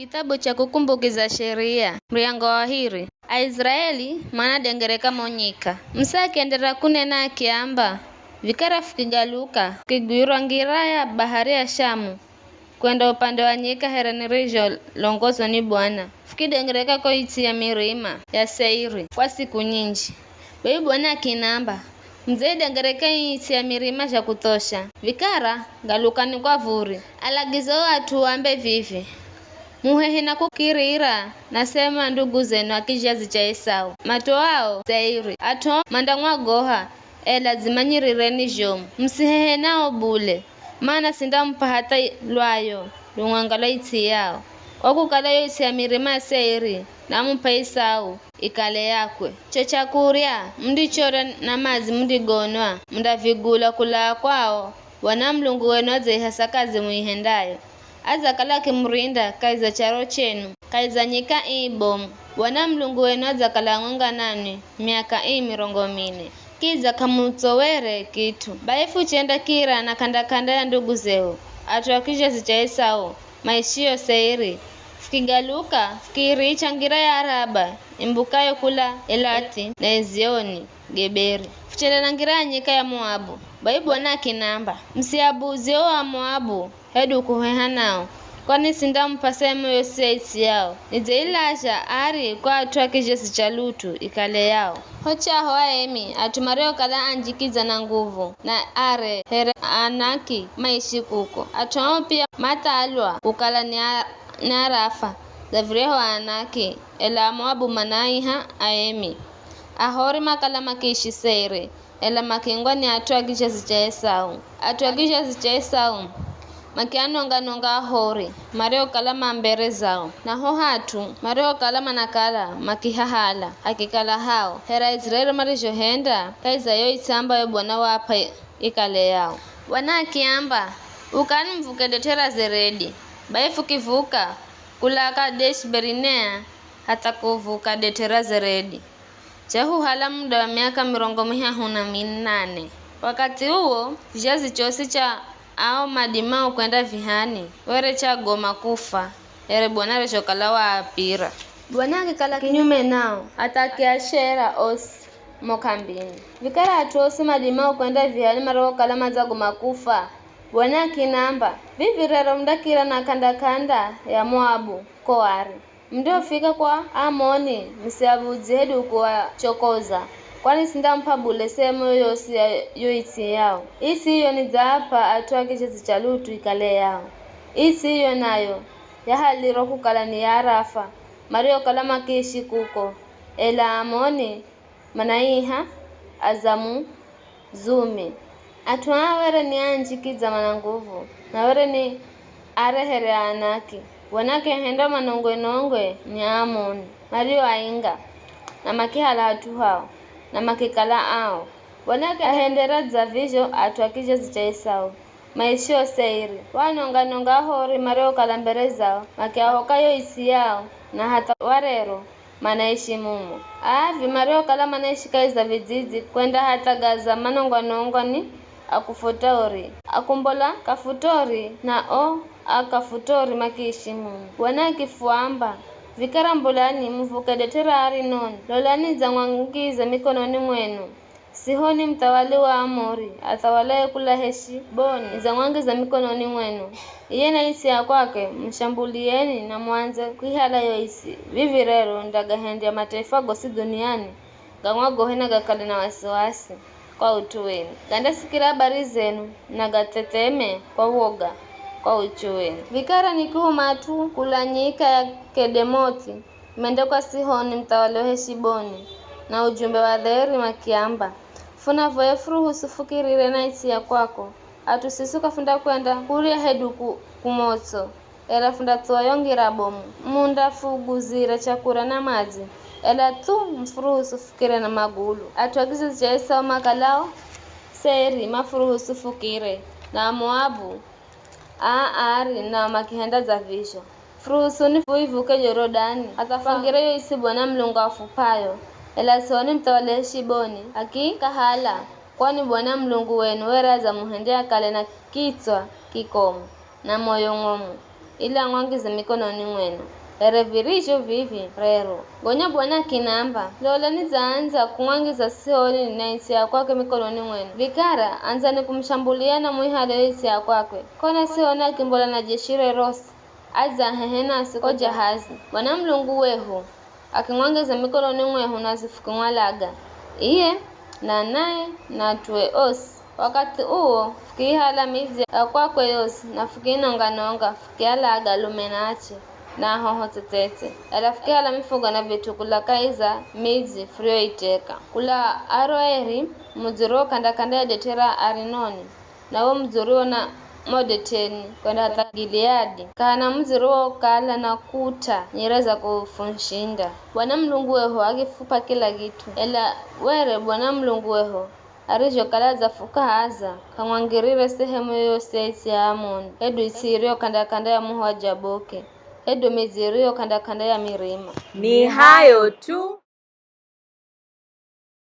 Kitabu cha kukumbukiza sheria mriango wa hiri Aisraeli mwana dengereka monyika msa akiendelea kunena akiamba vikara fikigaluka kigwirwa ngiraya bahari ya Shamu kwenda upande wa nyika herenirisho longozwa ni Bwana fikidengereka kwa iti ya mirima ya Seiri kwa siku nyingi bei Bwana akinamba mzee dengereka iti ya mirima ya kutosha vikara galukani kwa vuri alagizo watu wambe vivi muhehe na kukirira nasema ndugu zenu akijazi cha Esau matoao Seiri ato mandangwa goha lazima nyirireni jomu msihehe nao bule maana sindampa hata lwayo lungangala iti yao kwa kukala yo iti ya mirima Seiri namumpa Esau ikale yakwe chochakuria mdichora na mazi mdigonwa mndavigula kula kwao wanamlungu wenu azehasakazi muihendayo aza kala kimrinda kaiza charo chenu kaiza nyika ibomu wanamlungu wenu aza kala ngonga nani miaka 40 kiza kamutsowere kitu baifu chenda kira na kanda ya ndugu zeo atuakisha zicha Esau maishio Seiri fikigaluka fikiri changira ya Araba imbukayo kula Elati na Ezioni Geberi fichenda na ngira nyika ya Moabu Bwana kinamba msiabuzi wa Moabu hedu kuheha nao kwani sindampa sehemu yose iti yao nizeilasha ari kwa atuakijesi cha Lutu ikale yao hocha hoaemi atumareo kala anjikiza na nguvu na are here anaki maishi kuko atuao pia matalwa ukala ni arafa zavreho anaki ela Moabu manaiha aemi ahori makala makishi Seiri ela makingwa ni atuakijesi cha Esau atuakijesi cha Esau makianonga hori mareo kala mambere zao naho hatu mareo kala manakala makihahala hakikala hao hera Israeli marijo henda kaiza yo itamba yo Bwana wapa ikale yao Bwana akiamba ukani mvuke detera Zeredi baifu kivuka kula Kadesh Berinea hata kuvuka detera Zeredi Jehu hala muda wa miaka 18 wakati huo vijazi chosi cha ao madimao kwenda vihani were cha goma kufa ere Bwana reshokala wa apira Bwana akikala kinyume nao atakiashera osi mokambini vikara atuosi madimao kwenda vihani maroko kalama za goma kufa Bwana kinamba vivirero mdakira na kanda ya Moabu koari mdio fika kwa Amoni msiabuzi hedu kwa chokoza kwani sindampa bule sehemu yoyosi yo iti yao isi hiyo ni zaapa atuakijesi cha Lutu ikale yao isi hiyo nayo yahaliro kukala ni ya Arafa mario kalama kishi kuko ela Amoni manaiha azamu zumi atuawere ni anjikiza mananguvu na were ni arehere anaki wanake henda manongwe ni Amoni mario ainga na makihala hatu hao na makikala ao wanake ahendera za vijo atuakije zicha Esau maishio Seiri wanonga hori mareo kalambere zao makiahokayo isi yao na hata warero manaishi mumo avi mareo kala manaishi kaiza vizizi kwenda hata Gaza manonga ni akufotori akumbola kafutori na akafutori makiishi mumo wanake fuamba vikara mbulani mvuke detera Arinon lolani za mwangiza mikononi mwenu Sihoni mtawali wa Amori atawalaye kula heshi boni za mwangiza mikononi mwenu iye na isi ya kwake mshambulieni na mwanze kuihala yo isi vivirero ndagahendi ya mataifa gosi duniani gamwagohena gakali na wasiwasi kwa utu wenu ganda sikira habari zenu na gateteme kwa woga kwa uchuweni vikara nikihumatu kulanyika ya Kedemoti mende kwa Sihoni mtawali wa Heshiboni na ujumbe wa dheri makiamba funa voefuru husufukirire na iti ya kwako atusisuka funda kwenda kuria hedu kumotso ela funda tuwayongira bomu munda fuguzire chakura na mazi ela tu mfuru husufukire na magulu atuagize cha Esau makalao Seiri mafuru husufukire na Moabu ari na makihenda za visho Frusuni fuivuke Yorodani atafangire yo isi Bwana mlungu afupayo ela Sihoni mtawali Heshiboni kahala kwani Bwana mlungu wenu wera za muhendea kale na kitwa kikomo na moyo ngomu ili ang'wangize mikononi mwenu. Ere virisho vivi rero gonya bwana kinamba lola nizaanza kung'wangiza sihoni na isi ya kwake mikononi mwenu. Vikara anzani kumshambuliana mwihale isi ya kwake kona sihoni akimbola na jeshire rosi aza hehena siko jahazi. Bwana Mlungu wehu aking'wangiza mikononi mwehu nazifukumwalaga iye na naye na tuwe osi. Wakati uo fukihala mizi ya kwakwe yosi na fukinonganonga fukialaga lumenache na hoho tetete ela fukihala mifugo na vitu kula kaiza mizi frio iteka kula aroeri muziro kanda ya detera Arinoni na wo mziro na modeteni kwenda hata Gileadi kana mziro kala na kuta nyereza kufunshinda. Bwana Mlungu weho akifupa kila kitu ela were Bwana Mlungu weho arijo kalaza fuka haza kang'wangirire sehemu yose isi ya Amoni edu isirio kanda ya muho wa Jaboke edu mizirio kanda ya mirima. Ni hayo tu.